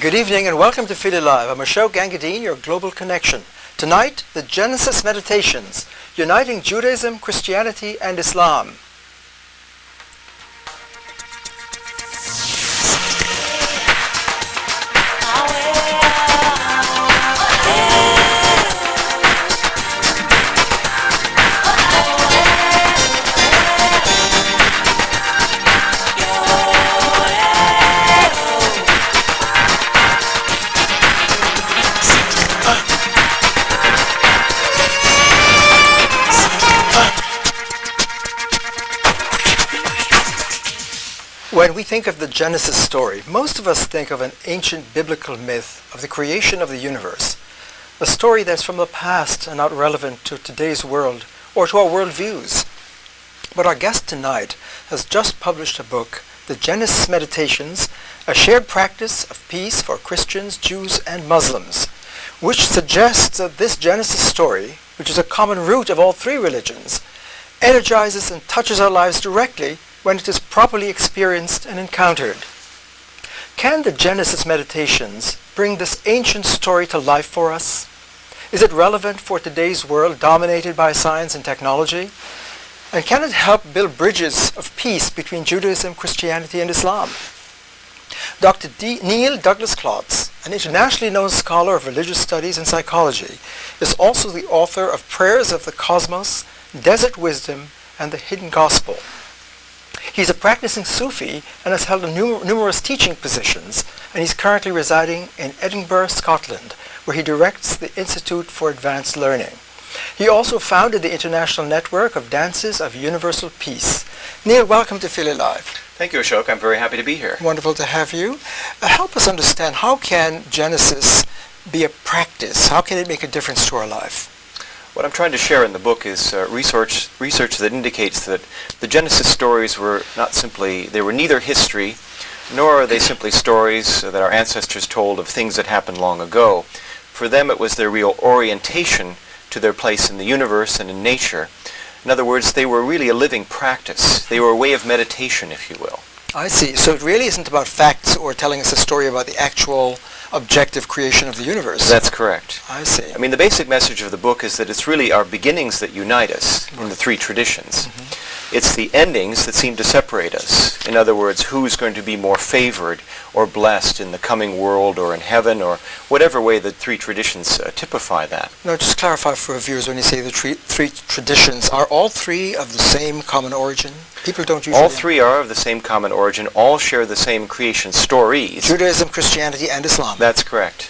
Good evening and welcome to Feel Alive. I'm Ashok, your global connection. Tonight, the Genesis Meditations, uniting Judaism, Christianity, and Islam. When we think of the Genesis story, most of us think of an ancient biblical myth of the creation of the universe, a story that's from the past and not relevant to today's world or to our worldviews. But our guest tonight has just published a book, The Genesis Meditations, a shared practice of peace for Christians, Jews, and Muslims, which suggests that this Genesis story, which is a common root of all three religions, energizes and touches our lives directly when it is properly experienced and encountered. Can the Genesis Meditations bring this ancient story to life for us? Is it relevant for today's world dominated by science and technology? And can it help build bridges of peace between Judaism, Christianity, and Islam? Dr. Neil Douglas-Klotz, an internationally known scholar of religious studies and psychology, is also the author of Prayers of the Cosmos, Desert Wisdom, and the Hidden Gospel. He's a practicing Sufi and has held numerous teaching positions, and he's currently residing in Edinburgh, Scotland, where he directs the Institute for Advanced Learning. He also founded the International Network of Dances of Universal Peace. Neil, welcome to Feel Alive. Thank you, Ashok. I'm very happy to be here. Wonderful to have you. Help us understand, how can Genesis be a practice? How can it make a difference to our life? What I'm trying to share in the book is research that indicates that the Genesis stories were they were neither history, nor are they simply stories that our ancestors told of things that happened long ago. For them, it was their real orientation to their place in the universe and in nature. In other words, they were really a living practice. They were a way of meditation, if you will. I see. So it really isn't about facts or telling us a story about the actual objective creation of the universe. That's correct. I see. I mean, the basic message of the book is that it's really our beginnings that unite us in the three traditions. Mm-hmm. It's the endings that seem to separate us. In other words, who's going to be more favored or blessed in the coming world or in heaven, or whatever way the three traditions typify that. Now, just clarify for our viewers, when you say the three traditions, are all three of the same common origin? People don't usually... All three are of the same common origin. All share the same creation stories. Judaism, Christianity, and Islam. That's correct.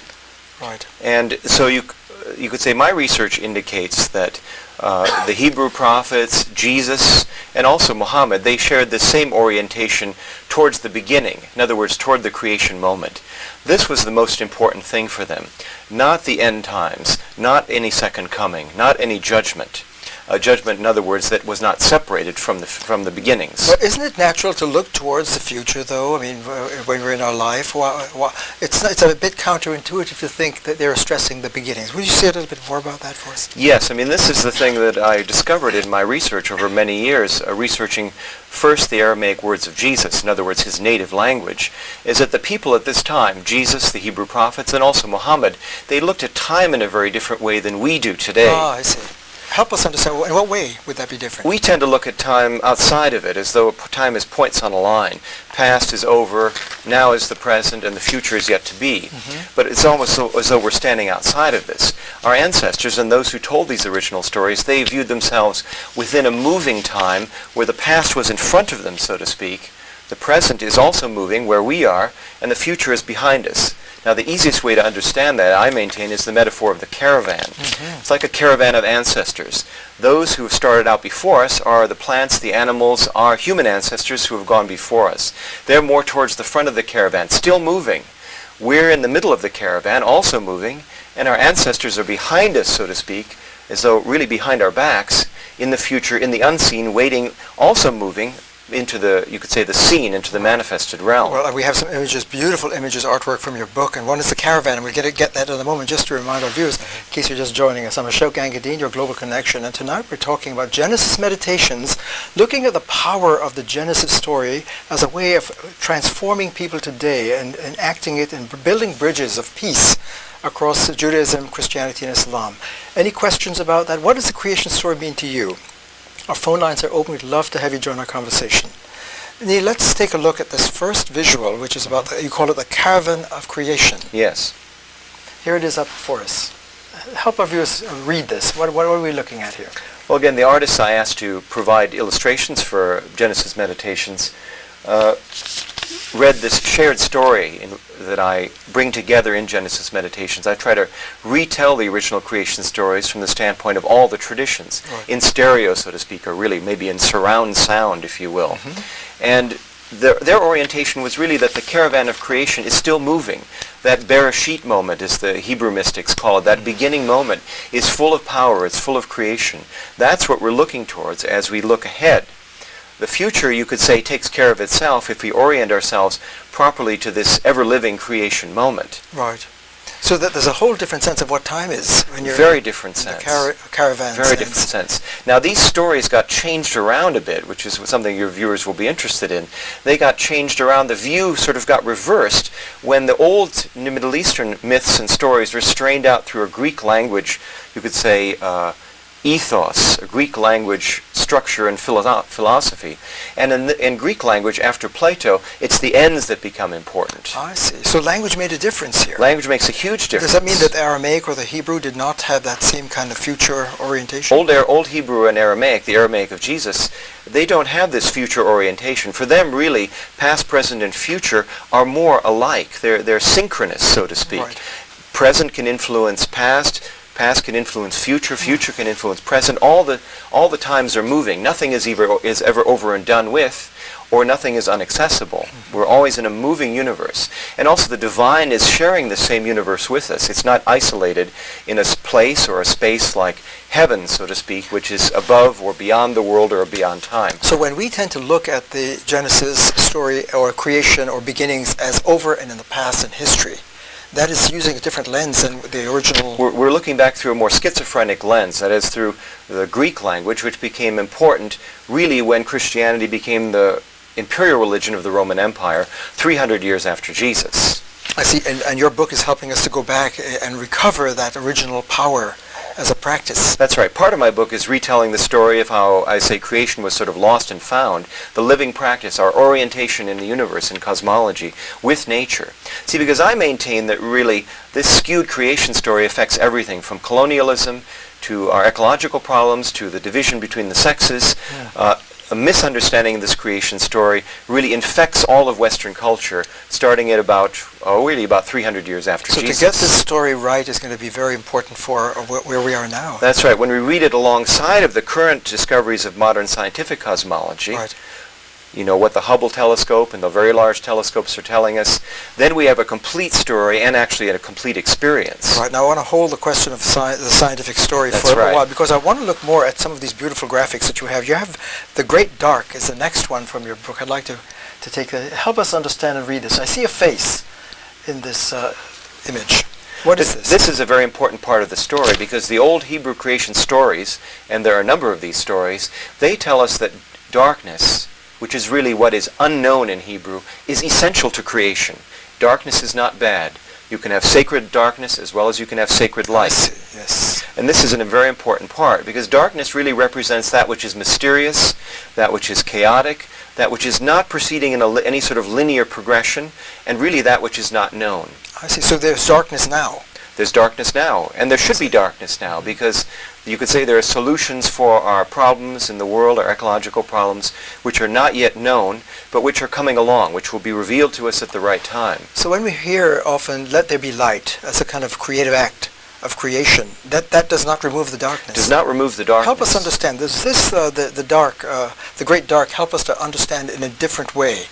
Right. And so you could say my research indicates that the Hebrew prophets, Jesus, and also Muhammad, they shared the same orientation towards the beginning. In other words, toward the creation moment. This was the most important thing for them. Not the end times, not any second coming, not any judgment. A judgment, in other words, that was not separated from the beginnings. But isn't it natural to look towards the future, though? I mean, when we're in our life, it's a bit counterintuitive to think that they're stressing the beginnings. Would you say a little bit more about that for us? Yes, I mean, this is the thing that I discovered in my research over many years, researching first the Aramaic words of Jesus, in other words, his native language, is that the people at this time, Jesus, the Hebrew prophets, and also Muhammad, they looked at time in a very different way than we do today. Ah, I see. Help us understand, in what way would that be different? We tend to look at time outside of it, as though time is points on a line. Past is over, now is the present, and the future is yet to be. Mm-hmm. But it's almost as though we're standing outside of this. Our ancestors and those who told these original stories, they viewed themselves within a moving time where the past was in front of them, so to speak. The present is also moving where we are, and the future is behind us. Now, the easiest way to understand that, I maintain, is the metaphor of the caravan. Mm-hmm. It's like a caravan of ancestors. Those who have started out before us are the plants, the animals, our human ancestors who have gone before us. They're more towards the front of the caravan, still moving. We're in the middle of the caravan, also moving, and our ancestors are behind us, so to speak, as though really behind our backs, in the future, in the unseen, waiting, also moving, into the, you could say, the scene, into the manifested realm. Well, we have some images, beautiful images, artwork from your book, and one is the caravan, and we'll get that in a moment. Just to remind our viewers, in case you're just joining us, I'm Ashok Gangadine, your Global Connection, and tonight we're talking about Genesis meditations, looking at the power of the Genesis story as a way of transforming people today and enacting it and building bridges of peace across Judaism, Christianity, and Islam. Any questions about that? What does the creation story mean to you? Our phone lines are open. We'd love to have you join our conversation. Neil, let's take a look at this first visual, which is about, you call it the caravan of creation. Yes. Here it is up for us. Help our viewers read this. What are we looking at here? Well, again, the artists I asked to provide illustrations for Genesis meditations read this shared story that I bring together in Genesis meditations. I try to retell the original creation stories from the standpoint of all the traditions, in stereo, so to speak, or really maybe in surround sound, if you will. And their orientation was really that the caravan of creation is still moving. That Bereshit moment, as the Hebrew mystics call it, that beginning moment, is full of power, it's full of creation. That's what we're looking towards as we look ahead. The future, you could say, takes care of itself if we orient ourselves properly to this ever-living creation moment. Right. So that there's a whole different sense of what time is when you're very different sense. Caravan very different sense. Now, these stories got changed around a bit, which is something your viewers will be interested in. They got changed around. The view sort of got reversed when the old Middle Eastern myths and stories were strained out through a Greek language, you could say, ethos, a Greek language structure and philosophy. And in Greek language, after Plato, it's the ends that become important. I see. So language made a difference here. Language makes a huge difference. Does that mean that the Aramaic or the Hebrew did not have that same kind of future orientation? Old Hebrew and Aramaic, the Aramaic of Jesus, they don't have this future orientation. For them, really, past, present, and future are more alike. They're synchronous, so to speak. Right. Present can influence past. Past can influence future. Future can influence present. All the times are moving. Nothing is ever over and done with, or nothing is inaccessible. We're always in a moving universe. And also the divine is sharing the same universe with us. It's not isolated in a place or a space like heaven, so to speak, which is above or beyond the world or beyond time. So when we tend to look at the Genesis story or creation or beginnings as over and in the past and history, that is using a different lens than the original. We're looking back through a more schizophrenic lens, that is through the Greek language, which became important really when Christianity became the imperial religion of the Roman Empire 300 years after Jesus. I see, and your book is helping us to go back and recover that original power as a practice. That's right. Part of my book is retelling the story of how, I say, creation was sort of lost and found, the living practice, our orientation in the universe, in cosmology, with nature. See, because I maintain that really this skewed creation story affects everything from colonialism to our ecological problems to the division between the sexes. A misunderstanding of this creation story really infects all of Western culture, starting at about 300 years after Jesus. So to get this story right is going to be very important for where we are now. That's right. When we read it alongside of the current discoveries of modern scientific cosmology, right. You know, what the Hubble telescope and the very large telescopes are telling us, then we have a complete story and actually a complete experience. Right. Now I want to hold the question of the scientific story That's for right. a while, because I want to look more at some of these beautiful graphics that you have. You have The Great Dark is the next one from your book. I'd like to take help us understand and read this. I see a face in this image. What is this? This is a very important part of the story, because the old Hebrew creation stories, and there are a number of these stories, they tell us that darkness, which is really what is unknown in Hebrew, is essential to creation. Darkness is not bad. You can have sacred darkness as well as you can have sacred light. Yes. And this is a very important part, because darkness really represents that which is mysterious, that which is chaotic, that which is not proceeding in any sort of linear progression, and really that which is not known. I see. So there's darkness now. There's darkness now, and there should be darkness now, because you could say there are solutions for our problems in the world, our ecological problems, which are not yet known, but which are coming along, which will be revealed to us at the right time. So when we hear often, let there be light, as a kind of creative act of creation, that does not remove the darkness. Does not remove the darkness. Help us understand. Does this, the dark, the great dark, help us to understand in a different way?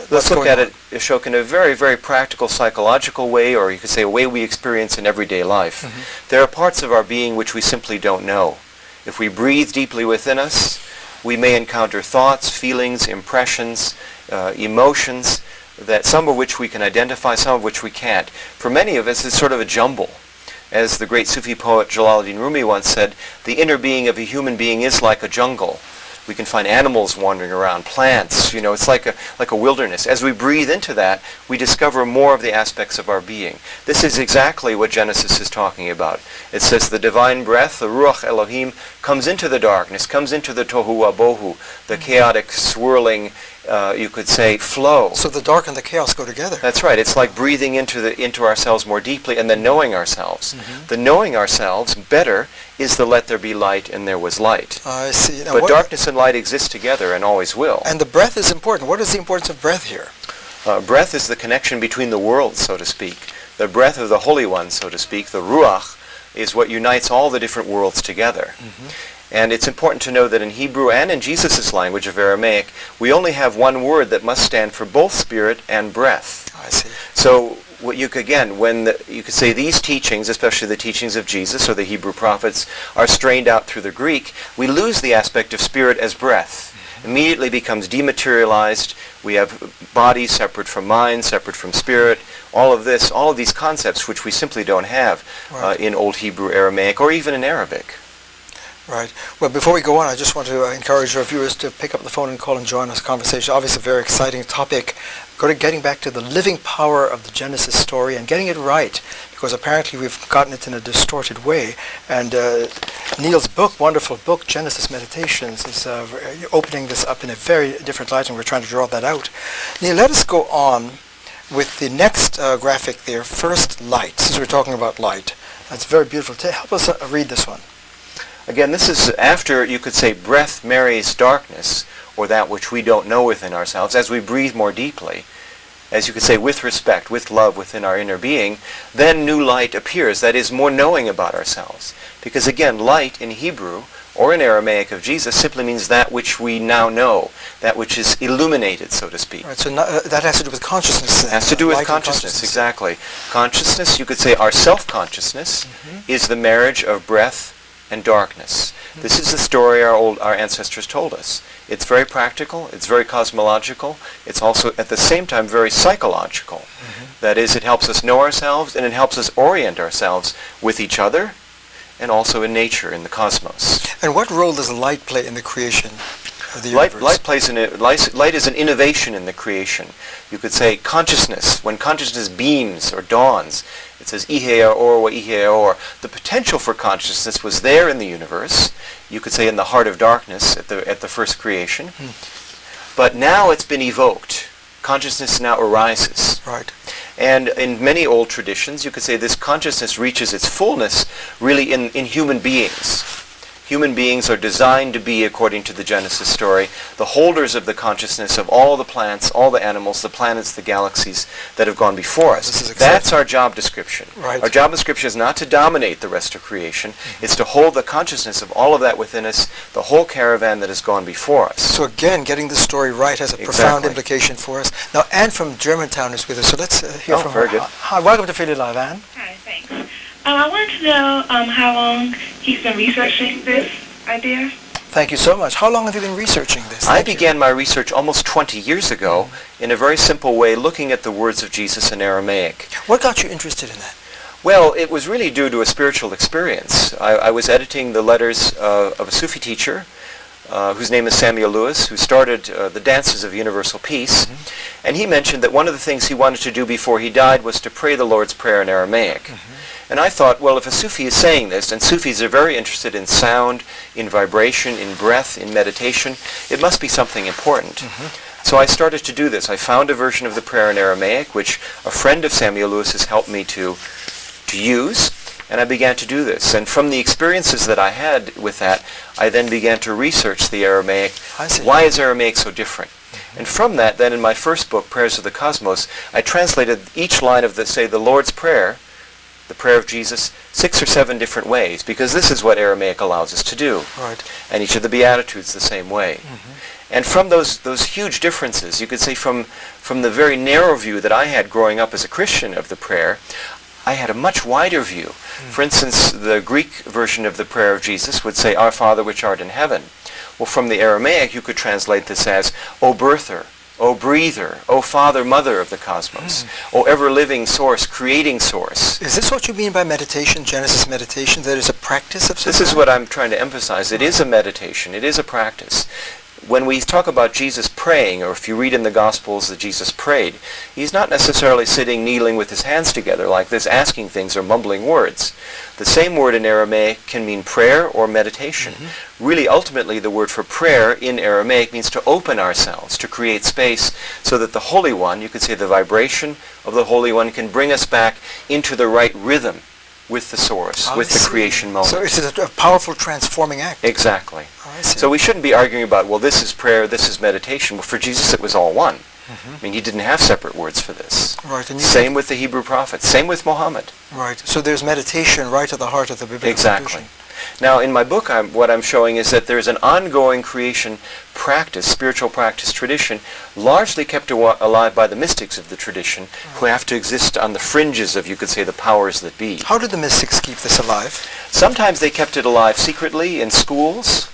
Let's look at it, Ashok, in a very, very practical, psychological way, or you could say a way we experience in everyday life. There are parts of our being which we simply don't know. If we breathe deeply within us, we may encounter thoughts, feelings, impressions, emotions, that some of which we can identify, some of which we can't. For many of us, it's sort of a jumble. As the great Sufi poet Jalaluddin Rumi once said, the inner being of a human being is like a jungle. We can find animals wandering around, plants, it's like a wilderness. As we breathe into that, we discover more of the aspects of our being. This is exactly what Genesis is talking about. It says the divine breath, the Ruach Elohim, comes into the darkness, comes into the tohu wabohu, the chaotic, swirling, you could say, flow. So the dark and the chaos go together. That's right. It's like breathing into ourselves more deeply and then knowing ourselves. The knowing ourselves better is the let there be light and there was light. I see. Now, but darkness and light exist together and always will. And the breath is important. What is the importance of breath here? Breath is the connection between the worlds, so to speak. The breath of the Holy One, so to speak, the Ruach, is what unites all the different worlds together. And it's important to know that in Hebrew and in Jesus' language of Aramaic, we only have one word that must stand for both spirit and breath. I see. So what you could say these teachings, especially the teachings of Jesus or the Hebrew prophets, are strained out through the Greek, we lose the aspect of spirit as breath. Immediately becomes dematerialized. We have bodies separate from mind, separate from spirit. All of these concepts which we simply don't have in Old Hebrew, Aramaic, or even in Arabic. Right. Well, before we go on, I just want to encourage our viewers to pick up the phone and call and join us conversation. Obviously, a very exciting topic. Getting back to the living power of the Genesis story and getting it right, because apparently we've gotten it in a distorted way. And Neil's book, wonderful book, Genesis Meditations, is opening this up in a very different light, and we're trying to draw that out. Neil, let us go on with the next graphic there, first light, since we're talking about light. That's very beautiful. Help us read this one. Again, this is after, you could say, breath marries darkness, or that which we don't know within ourselves, as we breathe more deeply, as you could say, with respect, with love within our inner being, then new light appears, that is, more knowing about ourselves. Because again, light in Hebrew, or in Aramaic of Jesus, simply means that which we now know, that which is illuminated, so to speak. Right, so that has to do with consciousness. It has to do with consciousness, exactly. Consciousness, you could say our self-consciousness, is the marriage of breath and darkness. This is the story our ancestors told us. It's very practical, it's very cosmological, it's also at the same time very psychological. That is, it helps us know ourselves and it helps us orient ourselves with each other and also in nature, in the cosmos. And what role does light play in the creation of the universe? Light is an innovation in the creation. You could say consciousness, when consciousness beams or dawns, it says ihe or wa ihe or. The potential for consciousness was there in the universe. You could say in the heart of darkness at the first creation. But now it's been evoked. Consciousness now arises. Right. And in many old traditions, you could say this consciousness reaches its fullness really in human beings. Human beings are designed to be, according to the Genesis story, the holders of the consciousness of all the plants, all the animals, the planets, the galaxies that have gone before us. That's our job description. Right. Our job description is not to dominate the rest of creation. It's to hold the consciousness of all of that within us, the whole caravan that has gone before us. So again, getting the story right has a profound implication for us. Now, Anne from Germantown is with us, so let's hear from her. Very good. Hi, welcome to Feeling Live, Anne. Hi, thanks. I wanted to know how long he's been researching this idea. Thank you so much. How long have you been researching this? I began my research almost 20 years ago in a very simple way, looking at the words of Jesus in Aramaic. What got you interested in that? Well, it was really due to a spiritual experience. I was editing the letters of a Sufi teacher whose name is Samuel Lewis, who started the Dances of Universal Peace. And he mentioned that one of the things he wanted to do before he died was to pray the Lord's Prayer in Aramaic. And I thought, well, if a Sufi is saying this, and Sufis are very interested in sound, in vibration, in breath, in meditation, it must be something important. So I started to do this. I found a version of the prayer in Aramaic, which a friend of Samuel Lewis has helped me to use, and I began to do this. And from the experiences that I had with that, I then began to research the Aramaic. Why is Aramaic so different? And from that, then in my first book, Prayers of the Cosmos, I translated each line of the Lord's Prayer, the prayer of Jesus, 6 or 7 different ways, because this is what Aramaic allows us to do. Right. And each of the Beatitudes the same way. And from those huge differences, you could say from the very narrow view that I had growing up as a Christian of the prayer, I had a much wider view. For instance, the Greek version of the prayer of Jesus would say, Our Father which art in heaven. Well, from the Aramaic, you could translate this as, O birther, O breather, O father, mother of the cosmos, O ever-living source, creating source. Is this what you mean by meditation, Genesis meditation, that is a practice of some This is kind? what I'm trying to emphasize. It is a meditation. It is a practice. When we talk about Jesus praying, or if you read in the Gospels that Jesus prayed, he's not necessarily sitting, kneeling with his hands together like this, asking things or mumbling words. The same word in Aramaic can mean prayer or meditation. Really, ultimately, the word for prayer in Aramaic means to open ourselves, to create space so that the Holy One, you could say the vibration of the Holy One, can bring us back into the right rhythm with the source, with the creation moment. So it's a powerful transforming act. Exactly. Oh, I see. So we shouldn't be arguing about, well, this is prayer, this is meditation. Well, for Jesus, it was all one. I mean, he didn't have separate words for this. Right. And Same with the Hebrew prophets. Same with Muhammad. Right. So there's meditation right at the heart of the biblical Exactly. tradition. Now, in my book, what I'm showing is that there's an ongoing creation practice, spiritual practice tradition, largely kept alive by the mystics of the tradition, who have to exist on the fringes of, you could say, the powers that be. How did the mystics keep this alive? Sometimes they kept it alive secretly in schools.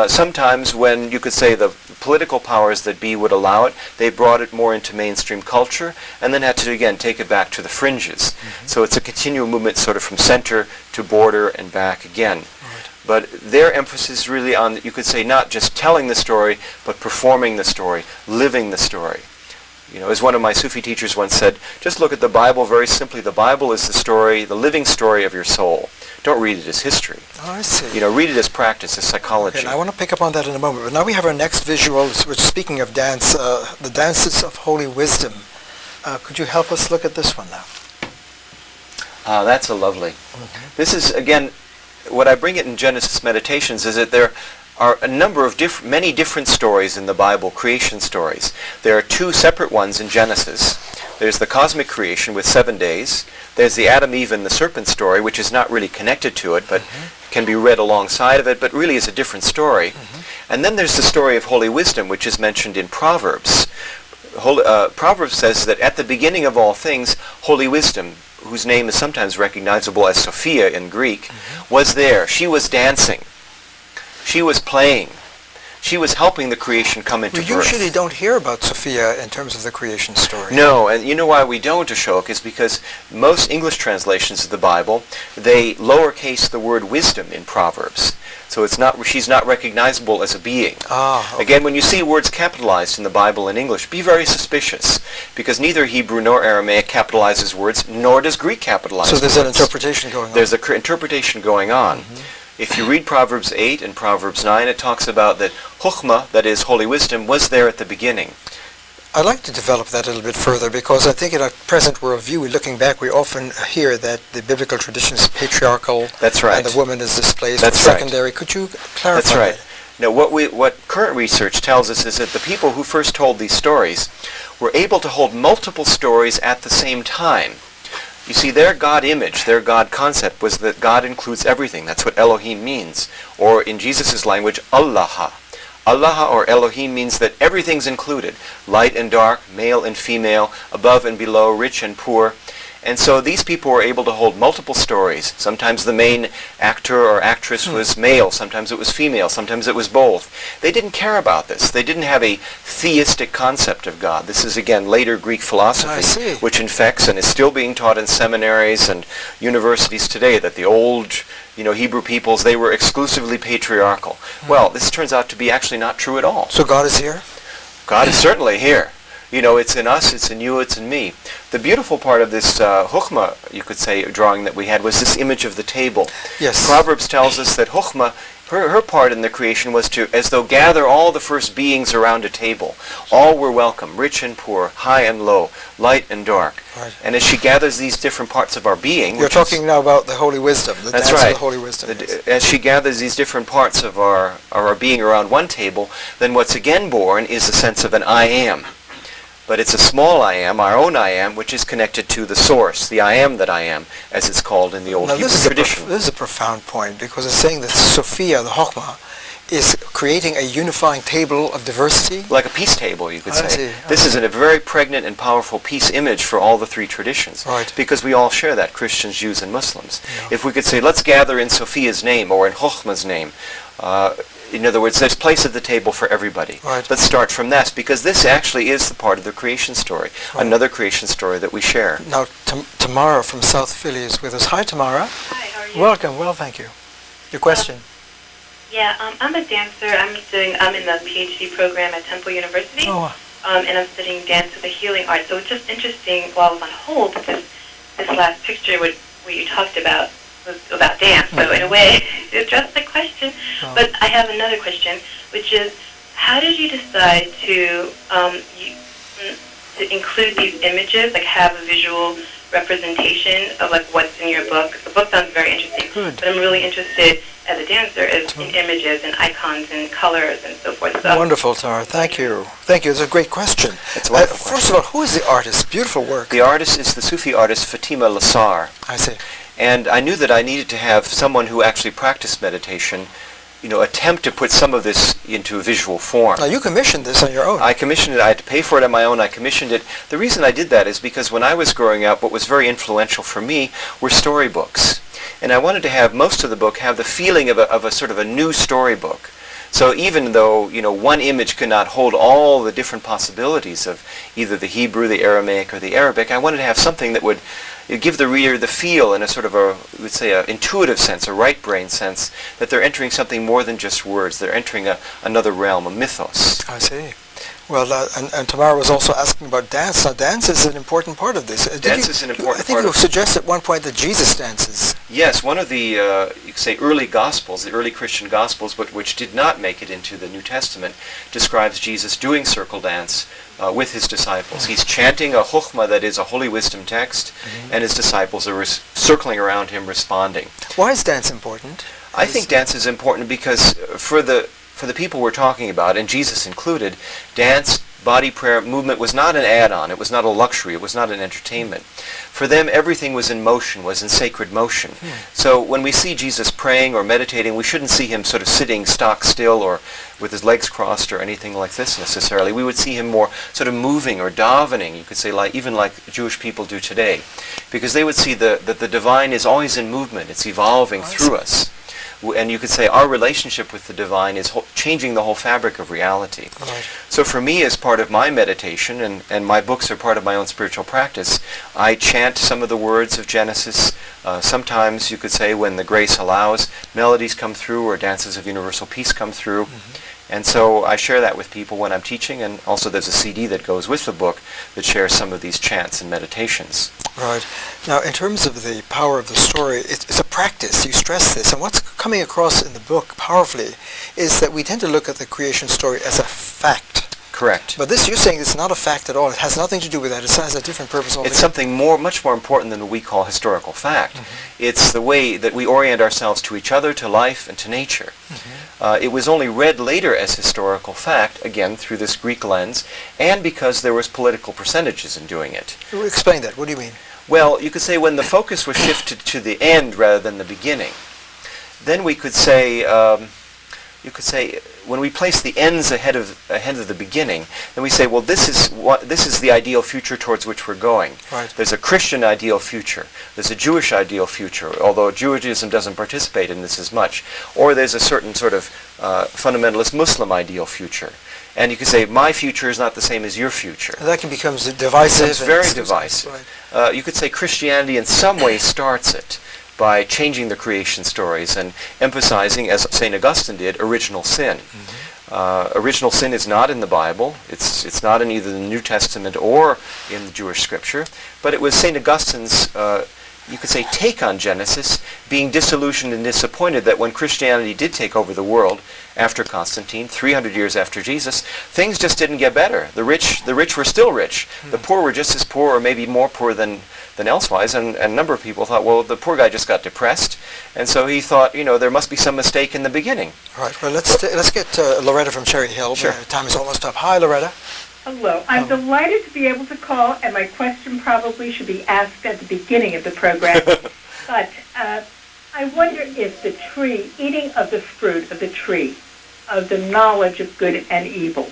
Sometimes when, you could say, the political powers that be would allow it, they brought it more into mainstream culture and then had to, again, take it back to the fringes. So it's a continual movement sort of from center to border and back again. Right. But their emphasis really on, you could say, not just telling the story, but performing the story, living the story. You know, as one of my Sufi teachers once said, just look at the Bible very simply. The Bible is the story, the living story of your soul. Don't read it as history. Oh, I see. You know, read it as practice, as psychology. And I want to pick up on that in a moment. But now we have our next visual, which, speaking of dance, the dances of holy wisdom. Could you help us look at this one now? That's a lovely. This is, again, what I bring it in Genesis Meditations is that there are a number of many different stories in the Bible, creation stories. There are two separate ones in Genesis. There's the cosmic creation with 7 days. There's the Adam, Eve, and the serpent story, which is not really connected to it, but can be read alongside of it, but really is a different story. And then there's the story of holy wisdom, which is mentioned in Proverbs. Proverbs says that at the beginning of all things, holy wisdom, whose name is sometimes recognizable as Sophia in Greek, was there. She was dancing. She was playing. She was helping the creation come into birth. We usually don't hear about Sophia in terms of the creation story. No, and you know why we don't, Ashok, is because most English translations of the Bible, they lowercase the word wisdom in Proverbs. So she's not recognizable as a being. Ah, okay. Again, when you see words capitalized in the Bible in English, be very suspicious, because neither Hebrew nor Aramaic capitalizes words, nor does Greek capitalize words. So there's an interpretation going on. There's an interpretation going on. If you read Proverbs 8 and Proverbs 9, it talks about that Chokhmah, that is holy wisdom, was there at the beginning. I'd like to develop that a little bit further, because I think in our present worldview, looking back, we often hear that the biblical tradition is patriarchal. That's right. And the woman is displaced That's or right. secondary. Could you clarify That's right. that? Now, what current research tells us is that the people who first told these stories were able to hold multiple stories at the same time. You see, their God image, their God concept was that God includes everything. That's what Elohim means. Or in Jesus' language, Allah. Allah or Elohim means that everything's included. Light and dark, male and female, above and below, rich and poor. And so these people were able to hold multiple stories. Sometimes the main actor or actress was male, sometimes it was female, sometimes it was both. They didn't care about this. They didn't have a theistic concept of God. This is, again, later Greek philosophy, which infects and is still being taught in seminaries and universities today, that the old Hebrew peoples, they were exclusively patriarchal. Well, this turns out to be actually not true at all. So God is here? God is certainly here. You know, it's in us, it's in you, it's in me. The beautiful part of this Chokhmah, you could say, drawing that we had was this image of the table. Yes. Proverbs tells us that Chokhmah, her part in the creation was to, as though, gather all the first beings around a table. All were welcome, rich and poor, high and low, light and dark. Right. And as she gathers these different parts of our being... You're talking now about the holy wisdom. That's right. The holy wisdom. As she gathers these different parts of our being around one table, then what's again born is the sense of an I am. But it's a small I am, our own I am, which is connected to the source, the I am that I am, as it's called in the old Hebrew tradition. This is a profound point, because it's saying that Sophia, the Chokhmah, is creating a unifying table of diversity. Like a peace table, you could say. I This see. is a very pregnant and powerful peace image for all the three traditions. Right. Because we all share that, Christians, Jews, and Muslims. Yeah. If we could say, let's gather in Sophia's name or in Chokhmah's name, in other words, there's place at the table for everybody. Right. Let's start from this, because this actually is the part of the creation story, Right. another creation story that we share. Now, Tamara from South Philly is with us. Hi, Tamara. Hi, how are you? Welcome. Well, thank you. Your question. I'm a dancer. I'm in the PhD program at Temple University. Oh, And I'm studying dance with a healing art. So it's just interesting while I was on hold, this last picture where you talked about was about dance. So in a way, it addressed the question. Oh. But I have another question, which is, how did you decide to include these images, like have a visual representation of like what's in your book? The book sounds very interesting, Good. but I'm really interested as a dancer is in images and icons and colors and so forth. So wonderful, Tara. Thank you. Thank you. It's a great question. It's a wonderful First of all, who is the artist? Beautiful work. The artist is the Sufi artist Fatima Lassar. I see. And I knew that I needed to have someone who actually practiced meditation, attempt to put some of this into a visual form. Now, you commissioned this on your own. I commissioned it. I had to pay for it on my own. I commissioned it. The reason I did that is because when I was growing up, what was very influential for me were storybooks. And I wanted to have most of the book have the feeling of a sort of a new storybook. So even though, one image could not hold all the different possibilities of either the Hebrew, the Aramaic, or the Arabic, I wanted to have something that would give the reader the feel in a sort of we would say, an intuitive sense, a right brain sense, that they're entering something more than just words. They're entering another realm, a mythos. I see. Well, and Tamara was also asking about dance. Now, dance is an important part of this. Dance is an important I think part you of suggested at one point that Jesus dances. Yes, one of the, you could say, early Gospels, the early Christian Gospels, but which did not make it into the New Testament, describes Jesus doing circle dance with his disciples. He's chanting a chokhmah, that is a holy wisdom text, and his disciples are circling around him, responding. Why is dance important? I think dance is important because for the people we're talking about, and Jesus included, dance, body prayer, movement was not an add-on. It was not a luxury. It was not an entertainment. For them, everything was in motion, was in sacred motion. So when we see Jesus praying or meditating, we shouldn't see him sort of sitting stock still or with his legs crossed or anything like this necessarily. We would see him more sort of moving or davening, you could say, even like Jewish people do today. Because they would see that the divine is always in movement. It's evolving through us. And you could say our relationship with the divine is changing the whole fabric of reality. Right. So for me, as part of my meditation, and my books are part of my own spiritual practice, I chant some of the words of Genesis. Sometimes, you could say, when the grace allows, melodies come through or dances of universal peace come through. And so I share that with people when I'm teaching, and also there's a CD that goes with the book that shares some of these chants and meditations. Right. Now, in terms of the power of the story, it's a practice. You stress this. And what's coming across in the book powerfully is that we tend to look at the creation story as a fact. Correct. But this, you're saying, it's not a fact at all. It has nothing to do with that. It has a different purpose altogether. It's something much more important than what we call historical fact. It's the way that we orient ourselves to each other, to life, and to nature. It was only read later as historical fact, again, through this Greek lens, and because there was political percentages in doing it. Explain that. What do you mean? Well, you could say when the focus was shifted to the end rather than the beginning, then we could say, when we place the ends ahead of the beginning, then we say, well, this is the ideal future towards which we're going. Right. There's a Christian ideal future. There's a Jewish ideal future, although Judaism doesn't participate in this as much. Or there's a certain sort of fundamentalist Muslim ideal future. And you could say, my future is not the same as your future. And that can become divisive. It's very divisive. Right. You could say Christianity in some way starts it by changing the creation stories and emphasizing, as St. Augustine did, original sin. Original sin is not in the Bible. It's not in either the New Testament or in the Jewish scripture. But it was St. Augustine's, you could say, take on Genesis, being disillusioned and disappointed that when Christianity did take over the world after Constantine, 300 years after Jesus, things just didn't get better. The rich were still rich. The poor were just as poor or maybe more poor than elsewise, and a number of people thought, well, the poor guy just got depressed, and so he thought, there must be some mistake in the beginning. Right. Well, let's get Loretta from Cherry Hill. Sure. Time is almost up. Hi, Loretta. Hello. I'm delighted to be able to call, and my question probably should be asked at the beginning of the program. But I wonder if the tree, eating of the fruit of the tree, of the knowledge of good and evil,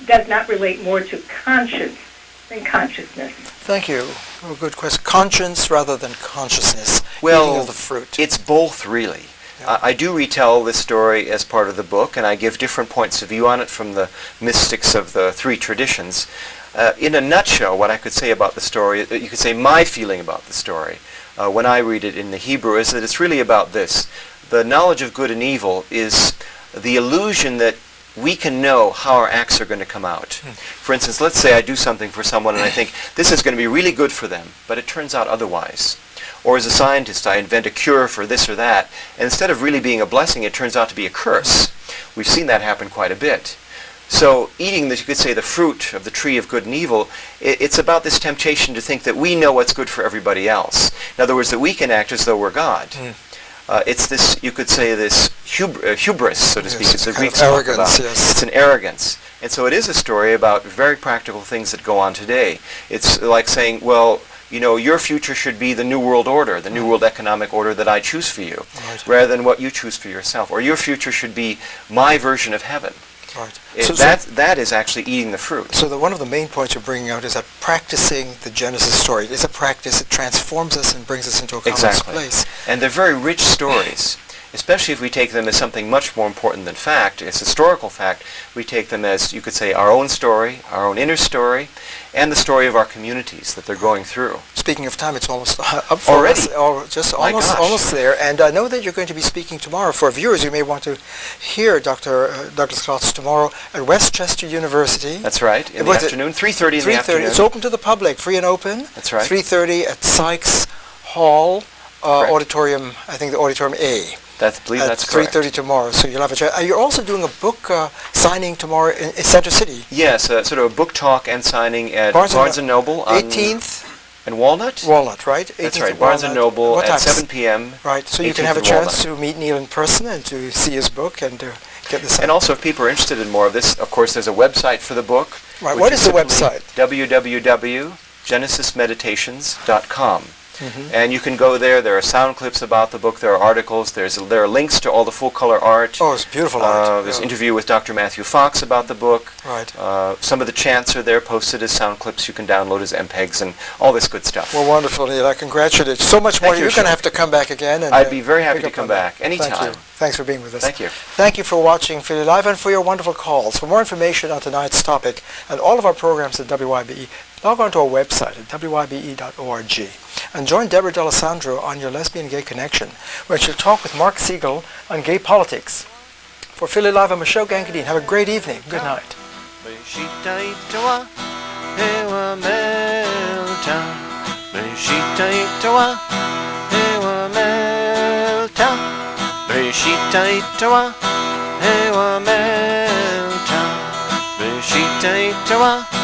does not relate more to conscience than consciousness. Thank you. Oh, good question. Conscience rather than consciousness. Well, Eating of the fruit. it's both, really. I do retell this story as part of the book, and I give different points of view on it from the mystics of the three traditions. In a nutshell, what I could say about the story, you could say my feeling about the story, when I read it in the Hebrew, is that it's really about this. The knowledge of good and evil is the illusion that we can know how our acts are going to come out. For instance, let's say I do something for someone and I think this is going to be really good for them, but it turns out otherwise. Or as a scientist, I invent a cure for this or that, and instead of really being a blessing, it turns out to be a curse. We've seen that happen quite a bit. So eating, you could say, the fruit of the tree of good and evil, it's about this temptation to think that we know what's good for everybody else. In other words, that we can act as though we're God. It's this, you could say, this hubris, so to speak. It's a Greek arrogance, yes. It's an arrogance. And so it is a story about very practical things that go on today. It's like saying, well, you know, your future should be the New World Order, the New World Economic Order that I choose for you, rather than what you choose for yourself. Or your future should be my version of heaven. Right. That is actually eating the fruit. So one of the main points you're bringing out is that practicing the Genesis story is a practice. It transforms us and brings us into a common place. And they're very rich stories, especially if we take them as something much more important than fact. It's historical fact. We take them as, you could say, our own story, our own inner story, and the story of our communities that they're going through. Speaking of time, it's almost up for us, or just almost there. And I know that you're going to be speaking tomorrow. For viewers, you may want to hear Dr. Douglas-Klotz tomorrow at Westchester University. That's right, in the afternoon, 3:30 in the afternoon. It's open to the public, free and open. That's right. 3:30 at Sykes Hall, Auditorium, I think the Auditorium A. I believe that's correct. 3:30 tomorrow, so you'll have a chat. You're also doing a book signing tomorrow in Center City. Yes, sort of a book talk and signing at Barnes & Noble on 18th. And Walnut? Walnut, right? That's right, Barnes & Noble at 7 p.m. Right, so you can have a chance to meet Neil in person and to see his book and to get this. And also, if people are interested in more of this, of course, there's a website for the book. Right, what is the website? www.genesismeditations.com. And you can go there. There are sound clips about the book. There are articles. There are links to all the full-color art. Oh, it's beautiful art. There's an interview with Dr. Matthew Fox about the book. Right. Some of the chants are there posted as sound clips. You can download as MPEGs and all this good stuff. Well, wonderful, Neil. I congratulate you. So much more. You're going to have to come back again. And, I'd be very happy to come back anytime. Thank you. Thanks for being with us. Thank you. Thank you for watching Philly Live and for your wonderful calls. For more information on tonight's topic and all of our programs at WYBE, log on to our website at wybe.org. And join Deborah D'Alessandro on your Lesbian Gay Connection, where she'll talk with Mark Siegel on gay politics. For Philly Live, I'm Ashok. Have a great evening. Good night. Beshita itawa